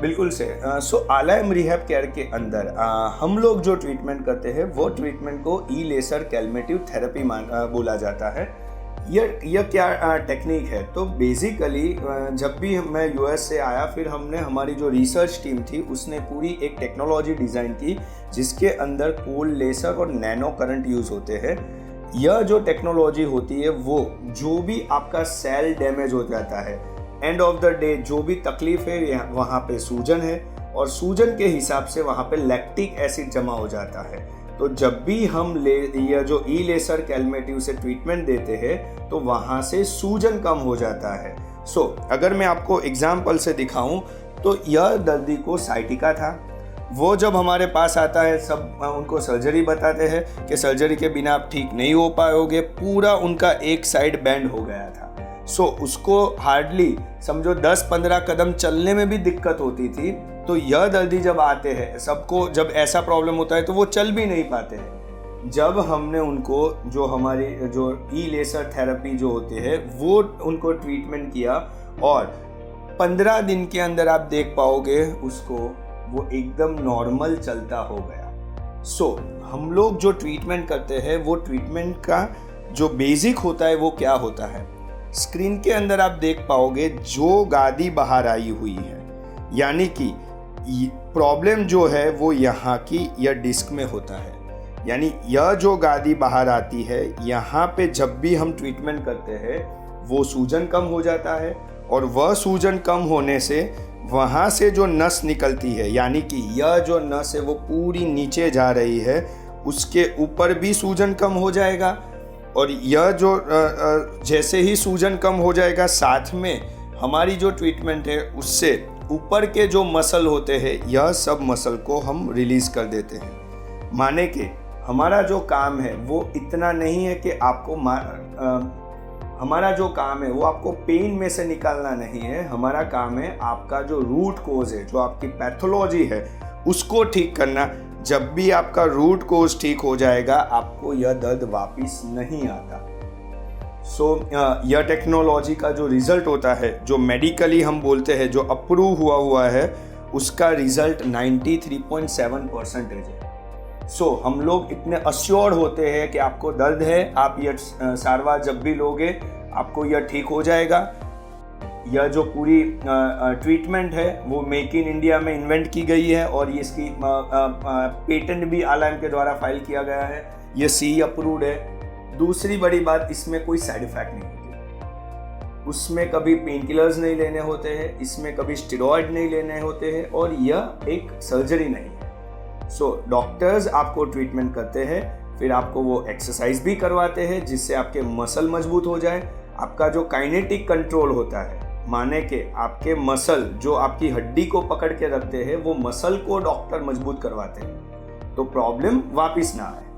बिल्कुल से। सो आलम rehab care के अंदर हम लोग जो ट्रीटमेंट करते हैं वो ट्रीटमेंट को ई लेसर कैलमेटिव थेरेपी बोला जाता है। यह क्या टेक्निक है, तो बेसिकली जब भी मैं यूएस से आया, फिर हमने हमारी जो रिसर्च टीम थी उसने पूरी एक टेक्नोलॉजी डिज़ाइन की जिसके अंदर कोल्ड लेसर और नैनो करंट यूज़ होते हैं। यह जो टेक्नोलॉजी होती है वो जो भी आपका सेल डैमेज हो जाता है, एंड ऑफ द डे जो भी तकलीफ है वहाँ पे सूजन है, और सूजन के हिसाब से वहाँ पे लैक्टिक एसिड जमा हो जाता है। तो जब भी हम यह जो ई लेसर कैलमेटिव से ट्रीटमेंट देते हैं तो वहाँ से सूजन कम हो जाता है। सो अगर मैं आपको एग्जाम्पल से दिखाऊं तो यह दर्दी को साइटिका था। वो जब हमारे पास आता है, सब उनको सर्जरी बताते हैं कि सर्जरी के बिना आप ठीक नहीं हो पाओगे, पूरा उनका एक साइड बैंड हो गया था। सो उसको हार्डली समझो 10-15 कदम चलने में भी दिक्कत होती थी। तो यह दर्दी जब आते हैं, सबको जब ऐसा प्रॉब्लम होता है तो वो चल भी नहीं पाते हैं। जब हमने उनको जो हमारी जो ई लेसर थेरेपी जो होते हैं वो उनको ट्रीटमेंट किया, और 15 दिन के अंदर आप देख पाओगे उसको वो एकदम नॉर्मल चलता हो गया। सो हम लोग जो ट्रीटमेंट करते हैं वो ट्रीटमेंट का जो बेसिक होता है वो क्या होता है, स्क्रीन के अंदर आप देख पाओगे जो गादी बाहर आई हुई है, यानी कि प्रॉब्लम जो है वो यहाँ की यह डिस्क में होता है। यानी यह जो गादी बाहर आती है, यहाँ पे जब भी हम ट्रीटमेंट करते हैं वो सूजन कम हो जाता है, और वह सूजन कम होने से वहाँ से जो नस निकलती है, यानी कि यह जो नस है वो पूरी नीचे जा रही है, उसके ऊपर भी सूजन कम हो जाएगा। और यह जो जैसे ही सूजन कम हो जाएगा, साथ में हमारी जो ट्रीटमेंट है उससे ऊपर के जो मसल होते हैं यह सब मसल को हम रिलीज़ कर देते हैं। माने कि हमारा जो काम है वो इतना नहीं है कि आपको हमारा जो काम है वो आपको पेन में से निकालना नहीं है। हमारा काम है आपका जो रूट कोज है, जो आपकी पैथोलॉजी है, उसको ठीक करना। जब भी आपका रूट कोज ठीक हो जाएगा आपको यह दर्द वापस नहीं आता। सो यह टेक्नोलॉजी का जो रिज़ल्ट होता है, जो मेडिकली हम बोलते हैं जो अप्रूव हुआ है, उसका रिज़ल्ट 93.7% है। सो हम लोग इतने अश्योर होते हैं कि आपको दर्द है, आप यह सारवार जब भी लोगे आपको यह ठीक हो जाएगा। यह जो पूरी ट्रीटमेंट है वो मेक इन इंडिया में इन्वेंट की गई है, और ये इसकी पेटेंट भी आलम के द्वारा फाइल किया गया है। ये CE अप्रूव्ड है। दूसरी बड़ी बात, इसमें कोई साइड इफेक्ट नहीं होती, उसमें कभी पेन किलर्स नहीं लेने होते हैं, इसमें कभी स्टेरॉइड नहीं लेने होते हैं, और यह एक सर्जरी नहीं है। सो डॉक्टर्स आपको ट्रीटमेंट करते हैं, फिर आपको वो एक्सरसाइज भी करवाते हैं जिससे आपके मसल मजबूत हो जाए। आपका जो काइनेटिक कंट्रोल होता है, माने कि आपके मसल जो आपकी हड्डी को पकड़ के रखते हैं वो मसल को डॉक्टर मजबूत करवाते हैं, तो प्रॉब्लम वापस ना आए।